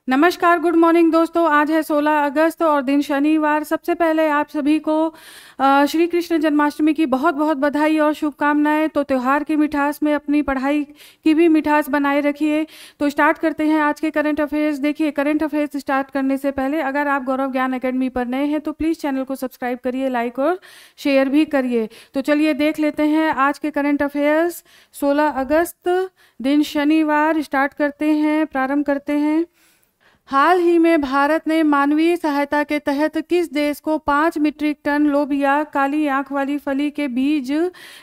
नमस्कार, good morning दोस्तों। आज है 16 अगस्त और दिन शनिवार। सबसे पहले आप सभी को श्री कृष्ण जन्माष्टमी की बहुत बहुत बधाई और शुभकामनाएं। तो त्यौहार की मिठास में अपनी पढ़ाई की भी मिठास बनाए रखिए। तो स्टार्ट करते हैं आज के करंट अफेयर्स। देखिए, करंट अफेयर्स स्टार्ट करने से पहले अगर आप गौरव ज्ञान एकेडमी पर नए हैं तो प्लीज़ चैनल को सब्सक्राइब करिए, लाइक और शेयर भी करिए। तो चलिए देख लेते हैं आज के करंट अफेयर्स। 16 अगस्त दिन शनिवार, स्टार्ट करते हैं, प्रारंभ करते हैं। हाल ही में भारत ने मानवीय सहायता के तहत किस देश को 5 मीट्रिक टन लोबिया काली आंख वाली फली के बीज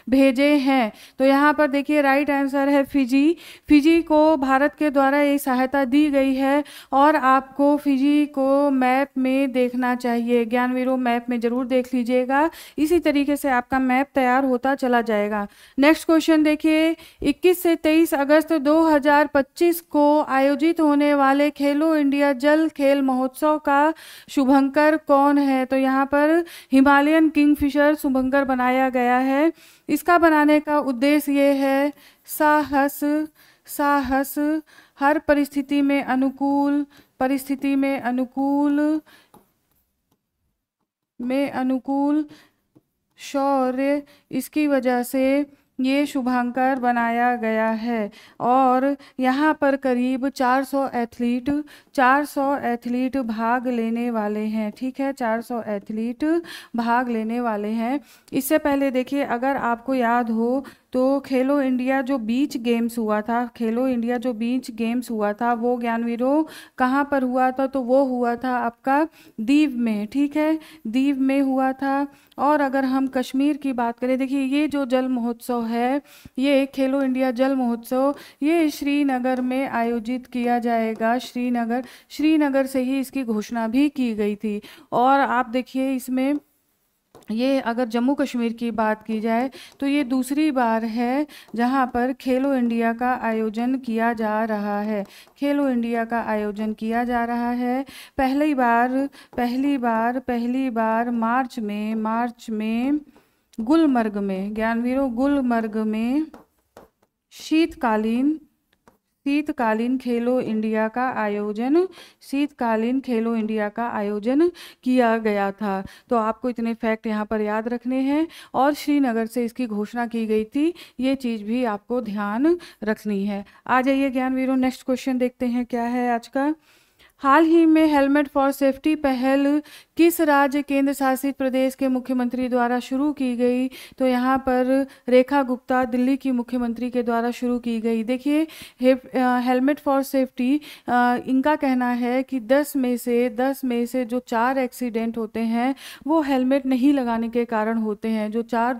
भेजे हैं? तो यहाँ पर देखिए राइट आंसर है फिजी। फिजी को भारत के द्वारा ये सहायता दी गई है और आपको फिजी को मैप में देखना चाहिए। ज्ञानवीरों, मैप में जरूर देख लीजिएगा, इसी तरीके से आपका मैप तैयार होता चला जाएगा। नेक्स्ट क्वेश्चन देखिए, 21 से 23 अगस्त 2025 को आयोजित होने वाले खेलो इंडिया जल खेल महोत्सव का शुभंकर कौन है? तो यहाँ पर हिमालयन किंगफिशर शुभंकर बनाया गया है। इसका बनाने का उद्देश्य ये है साहस, साहस, हर परिस्थिति में अनुकूल, परिस्थिति में अनुकूल शौर्य, इसकी वजह से ये शुभांकर बनाया गया है। और यहाँ पर करीब 400 एथलीट भाग लेने वाले हैं। ठीक है, 400 एथलीट भाग लेने वाले हैं। इससे पहले देखिए, अगर आपको याद हो तो खेलो इंडिया जो बीच गेम्स हुआ था, खेलो इंडिया जो बीच गेम्स हुआ था वो ज्ञानवीरों कहाँ पर हुआ था? तो वो हुआ था आपका दीव में। ठीक है, दीव में हुआ था। और अगर हम कश्मीर की बात करें, देखिए ये जो जल महोत्सव है, ये खेलो इंडिया जल महोत्सव, ये श्रीनगर में आयोजित किया जाएगा। श्रीनगर से ही इसकी घोषणा भी की गई थी। और आप देखिए इसमें ये अगर जम्मू कश्मीर की बात की जाए तो ये दूसरी बार है जहाँ पर खेलो इंडिया का आयोजन किया जा रहा है। खेलो इंडिया का आयोजन किया जा रहा है पहली बार मार्च में गुलमर्ग में। ज्ञानवीरों, गुलमर्ग में शीतकालीन खेलो इंडिया का आयोजन किया गया था। तो आपको इतने फैक्ट यहाँ पर याद रखने हैं। और श्रीनगर से इसकी घोषणा की गई थी, ये चीज़ भी आपको ध्यान रखनी है। आ जाइए ज्ञानवीरों, नेक्स्ट क्वेश्चन देखते हैं क्या है आज का। हाल ही में हेलमेट फॉर सेफ्टी पहल किस राज्य केंद्र शासित प्रदेश के मुख्यमंत्री द्वारा शुरू की गई? तो यहाँ पर रेखा गुप्ता दिल्ली की मुख्यमंत्री के द्वारा शुरू की गई। देखिए हेलमेट फॉर सेफ्टी, इनका कहना है कि 10 में से जो 4 एक्सीडेंट होते हैं वो हेलमेट नहीं लगाने के कारण होते हैं। जो 4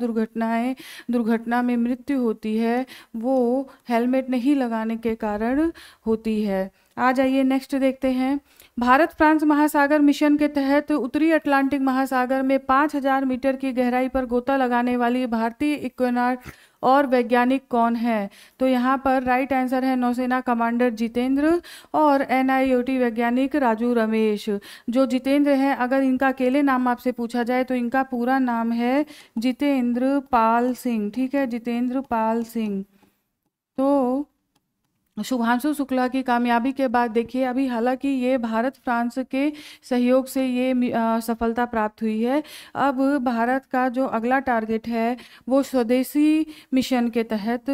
दुर्घटना में मृत्यु होती है वो हेलमेट नहीं लगाने के कारण होती है। आ जाइए नेक्स्ट देखते हैं। भारत फ्रांस महासागर मिशन के तहत उत्तरी अटलांटिक महासागर में 5000 मीटर की गहराई पर गोता लगाने वाली भारतीय इक्वेनॉट और वैज्ञानिक कौन है? तो यहाँ पर राइट आंसर है नौसेना कमांडर जितेंद्र और NIOT वैज्ञानिक राजू रमेश। जो जितेंद्र हैं, अगर इनका अकेले नाम आपसे पूछा जाए तो इनका पूरा नाम है जितेंद्र पाल सिंह। ठीक है, जितेंद्र पाल सिंह। तो शुभांशु शुक्ला की कामयाबी के बाद देखिए, अभी हालांकि ये भारत फ्रांस के सहयोग से ये सफलता प्राप्त हुई है। अब भारत का जो अगला टारगेट है वो स्वदेशी मिशन के तहत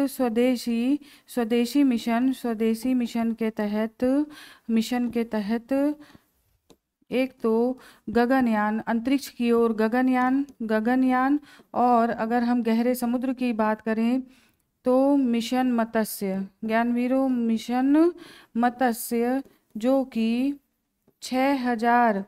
मिशन के तहत एक तो गगनयान, अंतरिक्ष की ओर गगनयान, और अगर हम गहरे समुद्र की बात करें तो मिशन मत्स्य। ज्ञानवीरों, मिशन मत्स्य जो कि 6000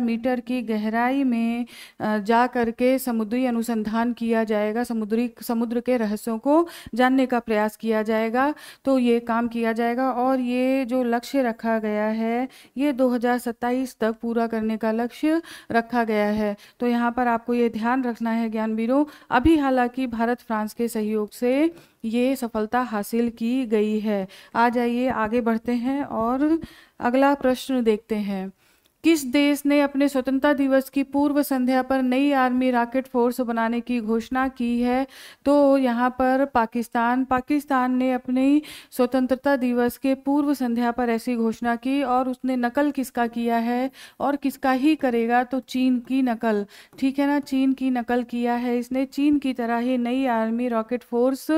मीटर की गहराई में जा करके समुद्री अनुसंधान किया जाएगा, समुद्र के रहस्यों को जानने का प्रयास किया जाएगा। तो ये काम किया जाएगा और ये जो लक्ष्य रखा गया है ये 2027 तक पूरा करने का लक्ष्य रखा गया है। तो यहाँ पर आपको ये ध्यान रखना है ज्ञानवीरों। अभी हालांकि भारत फ्रांस के सहयोग से ये सफलता हासिल की गई है। आ जाइए आगे बढ़ते हैं और अगला प्रश्न देखते हैं। किस देश ने अपने स्वतंत्रता दिवस की पूर्व संध्या पर नई आर्मी रॉकेट फोर्स बनाने की घोषणा की है? तो यहाँ पर पाकिस्तान ने अपनी स्वतंत्रता दिवस के पूर्व संध्या पर ऐसी घोषणा की, और उसने नकल किसका किया है और किसका ही करेगा? तो चीन की नकल, ठीक है ना, चीन की नकल किया है इसने। चीन की तरह ही नई आर्मी रॉकेट फोर्स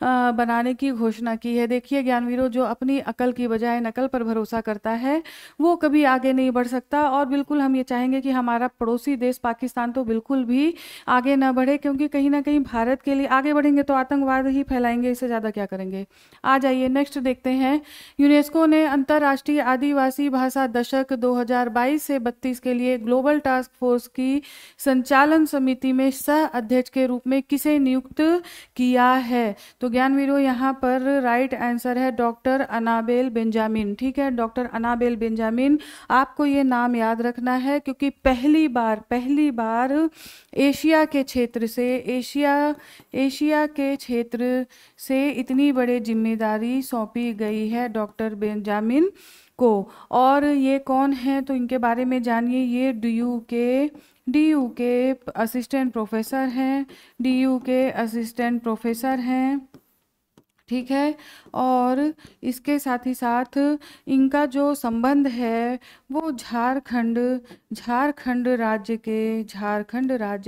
बनाने की घोषणा की है। देखिए ज्ञानवीरों, जो अपनी अकल की बजाय नकल पर भरोसा करता है वो कभी आगे नहीं बढ़ सकता। और बिल्कुल हम ये चाहेंगे कि हमारा पड़ोसी देश पाकिस्तान तो बिल्कुल भी आगे ना बढ़े, क्योंकि कहीं ना कहीं भारत के लिए आगे बढ़ेंगे तो आतंकवाद ही फैलाएंगे, इससे ज़्यादा क्या करेंगे। आ जाइए नेक्स्ट देखते हैं। यूनेस्को ने अंतर्राष्ट्रीय आदिवासी भाषा दशक 2022 से 32 के लिए ग्लोबल टास्क फोर्स की संचालन समिति में सह अध्यक्ष के रूप में किसे नियुक्त किया है? तो ज्ञानवीरों, यहाँ पर राइट आंसर है डॉक्टर अनाबेल बेंजामिन, ठीक है, डॉक्टर अनाबेल बेंजामिन। आपको ये नाम याद रखना है, क्योंकि पहली बार एशिया के क्षेत्र से इतनी बड़ी जिम्मेदारी सौंपी गई है डॉक्टर बेंजामिन को। और ये कौन है तो इनके बारे में जानिए। ये DU के असिस्टेंट प्रोफेसर हैं, ठीक है। और इसके साथ ही साथ इनका जो संबंध है वो झारखंड राज्य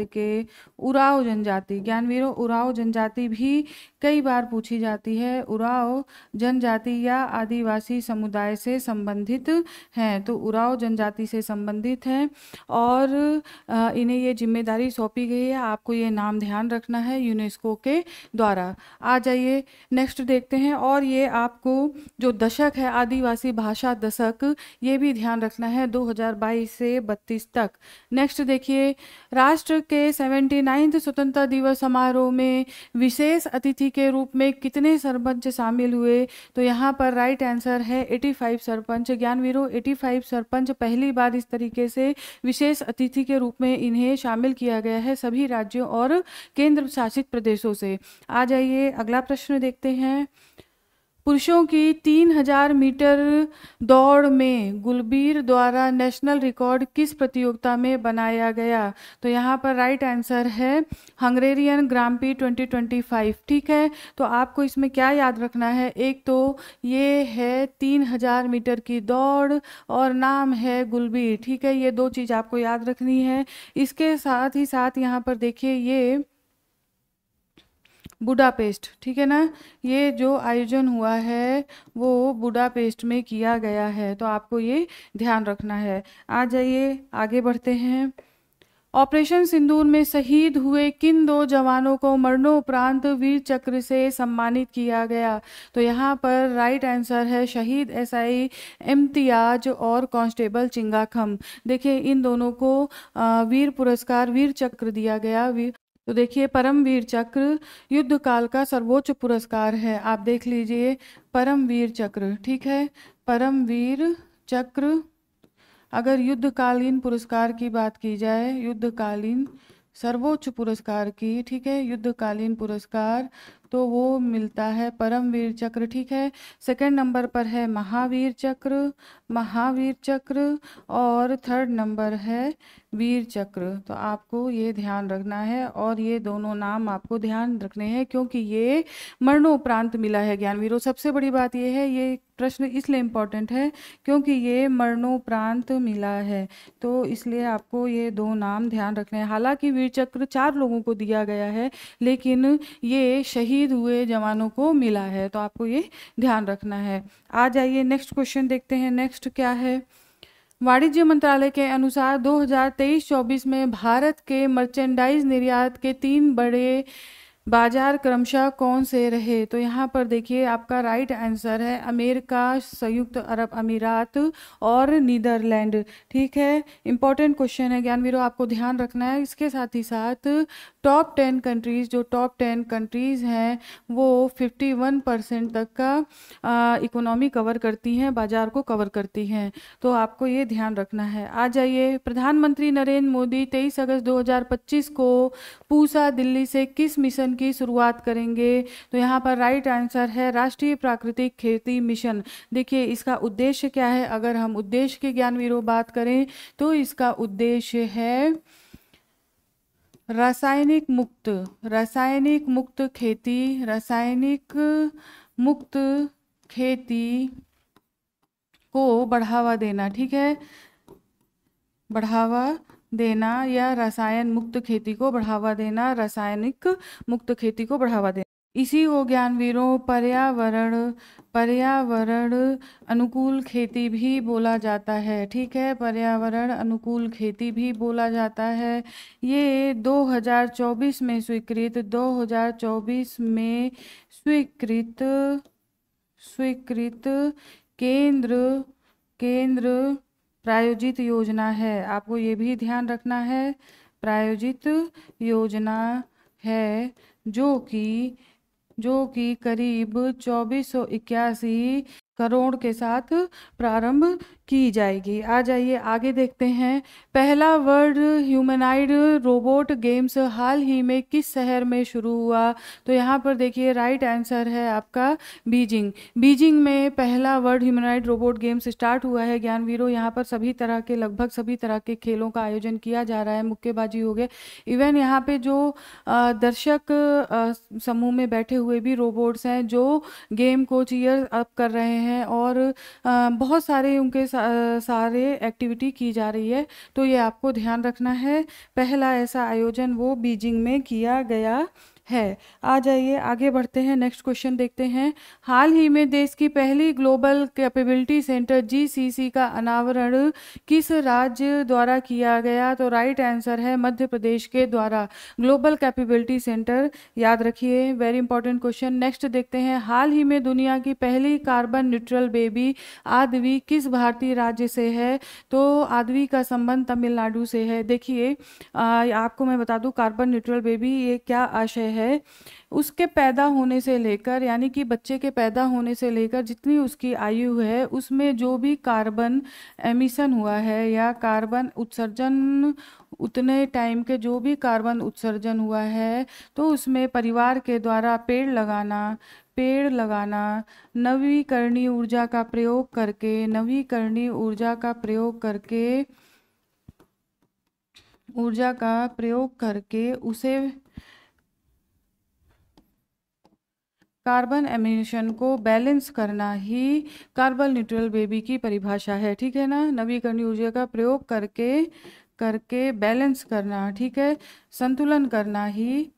के उरांव जनजाति, ज्ञानवीरों उरांव जनजाति भी कई बार पूछी जाती है। उरांव जनजाति या आदिवासी समुदाय से संबंधित हैं, तो उरांव जनजाति से संबंधित हैं और इन्हें ये जिम्मेदारी सौंपी गई है। आपको ये नाम ध्यान रखना है यूनेस्को के द्वारा। आ जाइए नेक्स्ट देखते हैं। और ये आपको जो दशक है आदिवासी भाषा दशक, ये भी ध्यान रखना है 2022 से 32 तक। नेक्स्ट देखिए, राष्ट्र के 79वें स्वतंत्रता दिवस समारोह में विशेष अतिथि के रूप में कितने सरपंच शामिल हुए? तो यहाँ पर राइट आंसर है 85 सरपंच। ज्ञानवीरों, 85 सरपंच पहली बार इस तरीके से विशेष अतिथि के रूप में इन्हें शामिल किया गया है सभी राज्यों और केंद्र शासित प्रदेशों से। आ जाइए अगला प्रश्न देखते हैं। पुरुषों की 3000 मीटर दौड़ में गुलबीर द्वारा नेशनल रिकॉर्ड किस प्रतियोगिता में बनाया गया? तो यहाँ पर राइट आंसर है हंगेरियन ग्रां प्री 2025, ठीक है। तो आपको इसमें क्या याद रखना है, एक तो ये है 3000 मीटर की दौड़ और नाम है गुलबीर, ठीक है। ये दो चीज़ आपको याद रखनी है। इसके साथ ही साथ यहाँ पर देखिए ये बुडापेस्ट, ठीक है ना, ये जो आयोजन हुआ है वो बुडापेस्ट में किया गया है, तो आपको ये ध्यान रखना है। आ जाइए आगे बढ़ते हैं। ऑपरेशन सिंदूर में शहीद हुए किन 2 जवानों को मरणोपरांत वीर चक्र से सम्मानित किया गया? तो यहाँ पर राइट आंसर है शहीद SI इम्तियाज और कांस्टेबल चिंगाखम। देखिए इन दोनों को वीर पुरस्कार, वीर चक्र दिया गया। तो देखिए परमवीर चक्र युद्ध काल का सर्वोच्च पुरस्कार है, आप देख लीजिए परमवीर चक्र, ठीक है। परमवीर चक्र, अगर युद्धकालीन पुरस्कार की बात की जाए, युद्धकालीन सर्वोच्च पुरस्कार की, ठीक है, युद्धकालीन पुरस्कार, तो वो मिलता है परमवीर चक्र, ठीक है। सेकंड नंबर पर है महावीर चक्र और थर्ड नंबर है वीर चक्र। तो आपको ये ध्यान रखना है और ये दोनों नाम आपको ध्यान रखने हैं क्योंकि ये मरणोपरांत मिला है ज्ञानवीरों। सबसे बड़ी बात ये है, ये प्रश्न इसलिए इम्पोर्टेंट है क्योंकि ये मरणोपरांत मिला है, तो इसलिए आपको ये दो नाम ध्यान रखने हैं। हालांकि वीर चक्र 4 लोगों को दिया गया है, लेकिन ये शहीद हुए जवानों को मिला है, तो आपको ये ध्यान रखना है। आ जाइए नेक्स्ट क्वेश्चन देखते हैं। नेक्स्ट क्या है, वाणिज्य मंत्रालय के अनुसार 2023-24 में भारत के मर्चेंडाइज निर्यात के 3 बड़े बाजार क्रमशः कौन से रहे? तो यहाँ पर देखिए आपका राइट आंसर है अमेरिका, संयुक्त अरब अमीरात और नीदरलैंड, ठीक है। इंपॉर्टेंट क्वेश्चन है ज्ञानवीरों, आपको ध्यान रखना है। इसके साथ ही साथ टॉप 10 कंट्रीज, जो टॉप 10 कंट्रीज हैं वो 51% तक का इकोनॉमी कवर करती हैं, बाजार को कवर करती हैं, तो आपको ये ध्यान रखना है। आ जाइए, प्रधानमंत्री नरेंद्र मोदी 23 अगस्त 2025 को पूसा दिल्ली से किस मिशन की शुरुआत करेंगे? तो यहाँ पर राइट आंसर है राष्ट्रीय प्राकृतिक खेती मिशन। देखिए इसका उद्देश्य क्या है, अगर हम उद्देश्य के ज्ञानवीरों बात करें तो इसका उद्देश्य है रासायनिक मुक्त खेती को बढ़ावा देना। ठीक है, बढ़ावा देना या रसायन मुक्त खेती को बढ़ावा देना, रासायनिक मुक्त खेती को बढ़ावा देना। इसी को ज्ञानवीरों पर्यावरण अनुकूल खेती भी बोला जाता है। ठीक है, पर्यावरण अनुकूल खेती भी बोला जाता है। ये 2024 में स्वीकृत केंद्र प्रायोजित योजना है। आपको ये भी ध्यान रखना है, प्रायोजित योजना है जो कि करीब 2481 करोड़ के साथ प्रारंभ की जाएगी। आ जाइए आगे देखते हैं। पहला वर्ल्ड ह्यूमनॉइड रोबोट गेम्स हाल ही में किस शहर में शुरू हुआ? तो यहाँ पर देखिए राइट आंसर है आपका बीजिंग में पहला world humanoid robot games start हुआ है। ज्ञानवीरों, यहाँ पर लगभग सभी तरह के खेलों का आयोजन किया जा रहा है। मुक्केबाजी हो गए, इवन यहाँ पे जो दर्शक समूह में बैठे हुए भी रोबोट्स हैं जो गेम को चीयर अप कर रहे हैं और बहुत सारे उनके सारे एक्टिविटी की जा रही है। तो ये आपको ध्यान रखना है, पहला ऐसा आयोजन वो बीजिंग में किया गया है। आ जाइए आगे बढ़ते हैं, नेक्स्ट क्वेश्चन देखते हैं। हाल ही में देश की पहली ग्लोबल कैपेबिलिटी सेंटर GCC का अनावरण किस राज्य द्वारा किया गया? तो राइट आंसर है मध्य प्रदेश के द्वारा। ग्लोबल कैपेबिलिटी सेंटर याद रखिए, वेरी इंपॉर्टेंट क्वेश्चन। नेक्स्ट देखते हैं, हाल ही में दुनिया की पहली कार्बन न्यूट्रल बेबी आद्वी किस भारतीय राज्य से है? तो आद्वी का संबंध तमिलनाडु से है। देखिए आपको मैं बता दूं, कार्बन न्यूट्रल बेबी ये क्या आशय है, उसके पैदा होने से लेकर, यानी कि बच्चे के पैदा होने से लेकर जितनी उसकी आयु है उसमें जो भी कार्बन एमिशन हुआ है या कार्बन उत्सर्जन, उतने टाइम के जो भी कार्बन उत्सर्जन हुआ है, तो उसमें परिवार के द्वारा पेड़ लगाना, नवीकरणीय ऊर्जा का प्रयोग करके उसे कार्बन एमिशन को बैलेंस करना ही कार्बन न्यूट्रल बेबी की परिभाषा है। ठीक है ना, नवीकरणीय ऊर्जा का प्रयोग करके बैलेंस करना, ठीक है, संतुलन करना ही,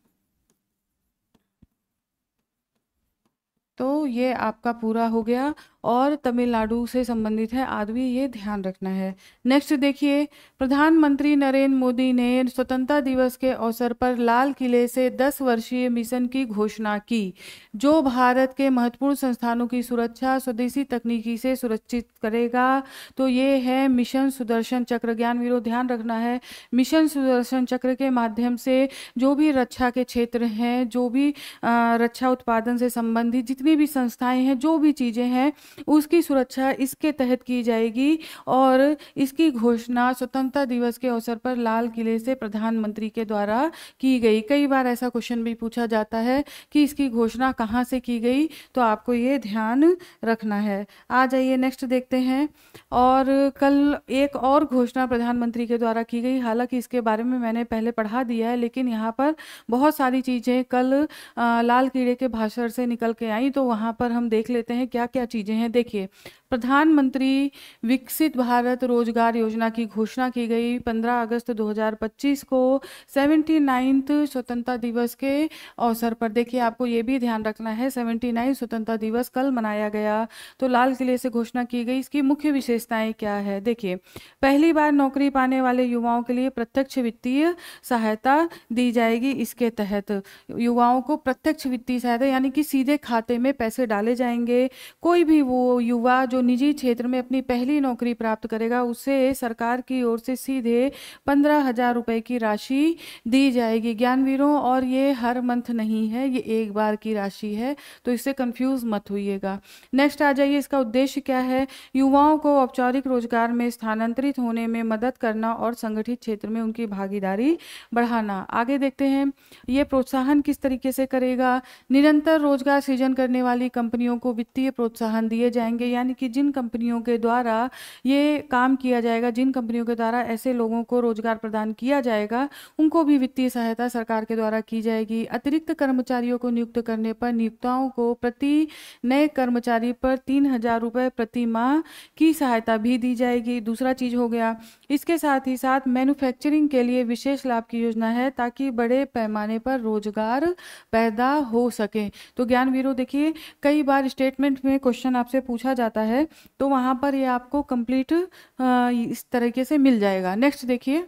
तो ये आपका पूरा हो गया और तमिलनाडु से संबंधित है आदि, ये ध्यान रखना है। नेक्स्ट देखिए, प्रधानमंत्री नरेंद्र मोदी ने स्वतंत्रता दिवस के अवसर पर लाल किले से 10 वर्षीय मिशन की घोषणा की जो भारत के महत्वपूर्ण संस्थानों की सुरक्षा स्वदेशी तकनीकी से सुरक्षित करेगा। तो ये है मिशन सुदर्शन चक्र। ज्ञानवीरों ध्यान रखना है, मिशन सुदर्शन चक्र के माध्यम से जो भी रक्षा के क्षेत्र हैं, जो भी रक्षा उत्पादन से संबंधित जितनी भी संस्थाएं हैं, जो भी चीज़ें हैं, उसकी सुरक्षा इसके तहत की जाएगी। और इसकी घोषणा स्वतंत्रता दिवस के अवसर पर लाल किले से प्रधानमंत्री के द्वारा की गई। कई बार ऐसा क्वेश्चन भी पूछा जाता है कि इसकी घोषणा कहाँ से की गई, तो आपको ये ध्यान रखना है। आ जाइए नेक्स्ट देखते हैं। और कल एक और घोषणा प्रधानमंत्री के द्वारा की गई, हालांकि इसके बारे में मैंने पहले पढ़ा दिया है, लेकिन यहाँ पर बहुत सारी चीज़ें कल लाल किले के भाषण से निकल के आई, तो वहाँ पर हम देख लेते हैं क्या क्या चीज़ें हैं। देखिए, प्रधानमंत्री विकसित भारत रोजगार योजना की घोषणा की गई 15 अगस्त 2025 को 79वें स्वतंत्रता दिवस के अवसर पर। देखिए आपको ये भी ध्यान रखना है, 79 स्वतंत्रता दिवस कल मनाया गया, तो लाल किले से घोषणा की गई। इसकी मुख्य विशेषताएं क्या है? देखिए, पहली बार नौकरी पाने वाले युवाओं के लिए प्रत्यक्ष वित्तीय सहायता दी जाएगी। इसके तहत युवाओं को प्रत्यक्ष वित्तीय सहायता, यानी कि सीधे खाते में पैसे डाले जाएंगे। कोई भी वो युवा जो जो निजी क्षेत्र में अपनी पहली नौकरी प्राप्त करेगा उसे सरकार की ओर से सीधे 15,000 रुपये की राशि दी जाएगी ज्ञानवीरों। और ये हर मंथ नहीं है, ये एक बार की राशि है, तो इससे कंफ्यूज मत होइएगा। नेक्स्ट आ जाइए, इसका उद्देश्य क्या है? युवाओं को औपचारिक रोजगार में स्थानांतरित होने में मदद करना और संगठित क्षेत्र में उनकी भागीदारी बढ़ाना। आगे देखते हैं, ये प्रोत्साहन किस तरीके से करेगा? निरंतर रोजगार सृजन करने वाली कंपनियों को वित्तीय प्रोत्साहन दिए जाएंगे, यानी कि जिन कंपनियों के द्वारा ये काम किया जाएगा, जिन कंपनियों के द्वारा ऐसे लोगों को रोजगार प्रदान किया जाएगा, उनको भी वित्तीय सहायता सरकार के द्वारा की जाएगी। अतिरिक्त कर्मचारियों को नियुक्त करने पर नियोक्ताओं को प्रति नए कर्मचारी पर 3,000 रुपये प्रति माह की सहायता भी दी जाएगी। दूसरा चीज हो गया, इसके साथ ही साथ मैन्युफैक्चरिंग के लिए विशेष लाभ की योजना है ताकि बड़े पैमाने पर रोजगार पैदा हो सके। तो ज्ञानवीरों देखिए, कई बार स्टेटमेंट में क्वेश्चन आपसे पूछा जाता है, तो वहां पर ये आपको कंप्लीट इस तरीके से मिल जाएगा। नेक्स्ट देखिए,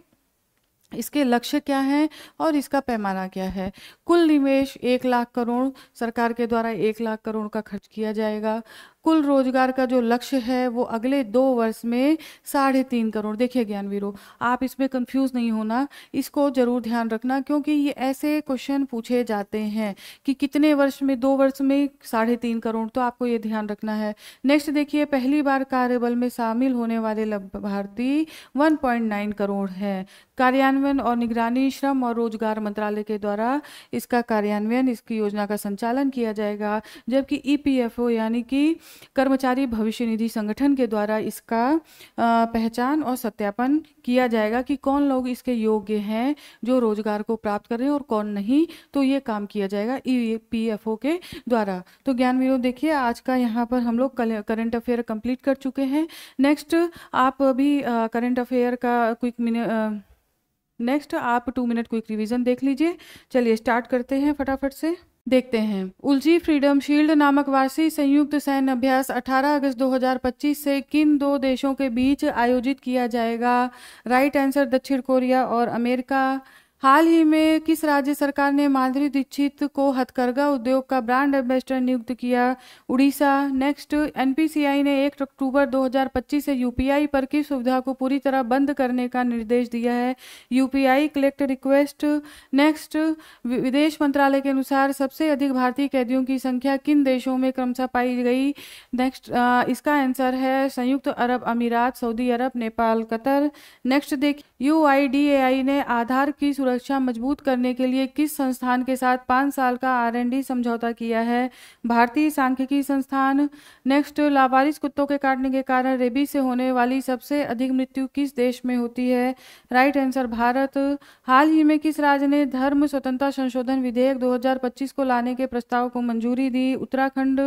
इसके लक्ष्य क्या हैं और इसका पैमाना क्या है? कुल निवेश 1 लाख करोड़, सरकार के द्वारा 1 लाख करोड़ का खर्च किया जाएगा। कुल रोजगार का जो लक्ष्य है वो अगले 2 वर्ष में 3.5 करोड़। देखिए ज्ञानवीरों, आप इसमें कंफ्यूज नहीं होना, इसको जरूर ध्यान रखना, क्योंकि ये ऐसे क्वेश्चन पूछे जाते हैं कि कितने वर्ष में, 2 वर्ष में 3.5 करोड़, तो आपको ये ध्यान रखना है। नेक्स्ट देखिए, पहली बार कार्यबल में शामिल होने वाले लाभार्थी 1.9 करोड़ है। कार्यान्वयन और निगरानी श्रम और रोजगार मंत्रालय के द्वारा इसका कार्यान्वयन, इसकी योजना का संचालन किया जाएगा, जबकि ईपीएफओ यानी कि कर्मचारी भविष्य निधि संगठन के द्वारा इसका पहचान और सत्यापन किया जाएगा कि कौन लोग इसके योग्य हैं जो रोजगार को प्राप्त कर रहे हैं और कौन नहीं, तो ये काम किया जाएगा ईपीएफओ के द्वारा। तो ज्ञानवीरों देखिए, आज का यहाँ पर हम लोग करंट अफेयर कंप्लीट कर चुके हैं। नेक्स्ट आप अभी करंट अफेयर का नेक्स्ट आप 2 मिनट क्विक रिवीजन देख लीजिए। चलिए स्टार्ट करते हैं, फटाफट से देखते हैं। उलझी फ्रीडम शील्ड नामक वार्षिक संयुक्त सैन्य अभ्यास 18 अगस्त 2025 से किन 2 देशों के बीच आयोजित किया जाएगा? राइट आंसर दक्षिण कोरिया और अमेरिका। हाल ही में किस राज्य सरकार ने माधुरी दीक्षित को हथकरघा उद्योग का ब्रांड एम्बेसडर नियुक्त किया? उड़ीसा। नेक्स्ट, एनपीसीआई ने 1 अक्टूबर 2025 से यूपीआई पर किस सुविधा को पूरी तरह बंद करने का निर्देश दिया है? UPI collect request. नेक्स्ट, विदेश मंत्रालय के अनुसार सबसे अधिक भारतीय कैदियों की संख्या किन देशों में क्रमशः पाई गई? नेक्स्ट, इसका आंसर है संयुक्त अरब अमीरात, सऊदी अरब, नेपाल, कतर। नेक्स्ट देखिए, यूआईडीएआई ने आधार की सुरक्षा मजबूत करने के लिए किस संस्थान के साथ 5 साल का R&D समझौता किया है? भारतीय सांख्यिकी संस्थान। नेक्स्ट, लावारिस कुत्तों के काटने के कारण रेबीज से होने वाली सबसे अधिक मृत्यु किस देश में होती है? Right answer Bharat. हाल ही में किस राज्य ने धर्म स्वतंत्रता संशोधन विधेयक 2025 को लाने के प्रस्ताव को मंजूरी दी? उत्तराखंड।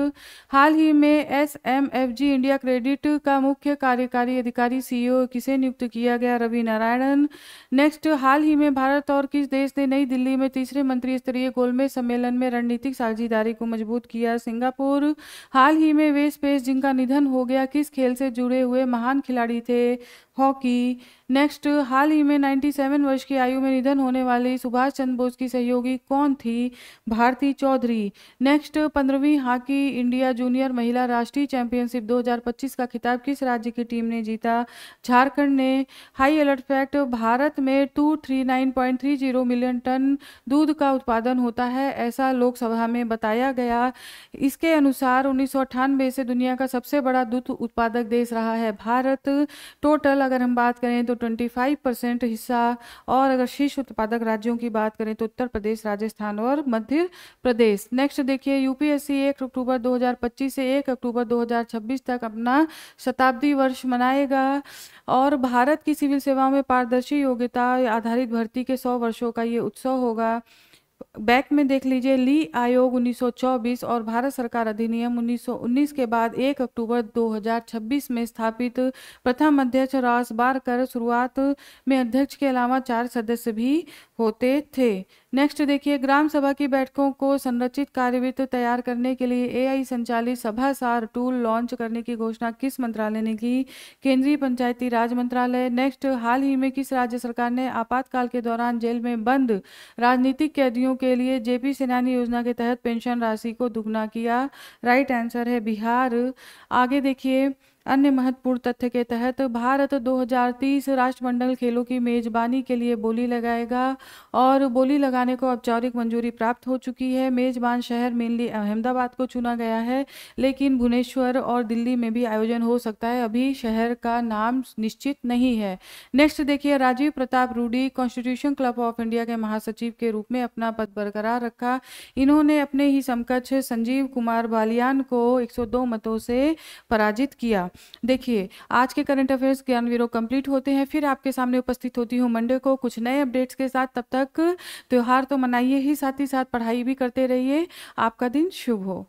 हाल ही में SMFG इंडिया क्रेडिट का मुख्य कार्यकारी अधिकारी CEO किसे नियुक्त किया गया? रवि नारायणन। नेक्स्ट, हाल ही में भारत और किस देश ने नई दिल्ली में 3रे मंत्री स्तरीय गोलमेज सम्मेलन में रणनीतिक साझेदारी को मजबूत किया? सिंगापुर। हाल ही में वेस पेस जिनका निधन हो गया किस खेल से जुड़े हुए महान खिलाड़ी थे? हॉकी। नेक्स्ट, हाल ही में 97 वर्ष की आयु में निधन होने वाली सुभाष चंद्र बोस की सहयोगी कौन थी? भारती चौधरी। नेक्स्ट, 15वीं हॉकी इंडिया जूनियर महिला राष्ट्रीय चैंपियनशिप 2025 का खिताब किस राज्य की टीम ने जीता? झारखंड ने। हाई अलर्ट फैक्ट, भारत में 239.30 मिलियन टन दूध का उत्पादन होता है, ऐसा लोकसभा में बताया गया। इसके अनुसार 1998 से दुनिया का सबसे बड़ा दूध उत्पादक देश रहा है भारत। टोटल अगर हम बात करें तो 25% हिस्सा, और अगर शीर्ष उत्पादक राज्यों की बात करें तो उत्तर प्रदेश, राजस्थान और मध्य प्रदेश। नेक्स्ट देखिए, यूपीएससी 1 अक्टूबर 2025 से 1 अक्टूबर 2026 तक अपना शताब्दी वर्ष मनाएगा, और भारत की सिविल सेवाओं में पारदर्शी योग्यता आधारित भर्ती के 100 वर्षों का ये उत्सव होगा। बैक में देख लीजिए, ली आयोग 1924 और भारत सरकार अधिनियम 1919 के बाद 1 अक्टूबर 2026 में स्थापित प्रथम अध्यक्ष रास बारकर। शुरुआत में अध्यक्ष के अलावा 4 सदस्य भी होते थे। नेक्स्ट देखिए, ग्राम सभा की बैठकों को संरचित कार्यवित्त तैयार करने के लिए AI संचालित सभासार टूल लॉन्च करने की घोषणा किस मंत्रालय ने की? केंद्रीय पंचायती राज मंत्रालय। नेक्स्ट, हाल ही में किस राज्य सरकार ने आपातकाल के दौरान जेल में बंद राजनीतिक कैदियों के लिए JP सेनानी योजना के तहत पेंशन राशि को दुगना किया? राइट आंसर है बिहार। आगे देखिए, अन्य महत्वपूर्ण तथ्य के तहत भारत 2030 राष्ट्रमंडल खेलों की मेजबानी के लिए बोली लगाएगा और बोली लगाने को औपचारिक मंजूरी प्राप्त हो चुकी है। मेजबान शहर मेनली अहमदाबाद को चुना गया है, लेकिन भुवनेश्वर और दिल्ली में भी आयोजन हो सकता है। अभी शहर का नाम निश्चित नहीं है। नेक्स्ट देखिए, Rajiv Pratap Rudy constitution club of India के महासचिव के रूप में अपना पद बरकरार रखा। इन्होंने अपने ही समकक्ष संजीव कुमार बालियान को 102 मतों से पराजित किया। देखिए, आज के करंट अफेयर्स ज्ञान वीरो कंप्लीट होते हैं। फिर आपके सामने उपस्थित होती हूँ मंडे को कुछ नए अपडेट्स के साथ। तब तक त्योहार तो मनाइए ही, साथ ही साथ पढ़ाई भी करते रहिए। आपका दिन शुभ हो।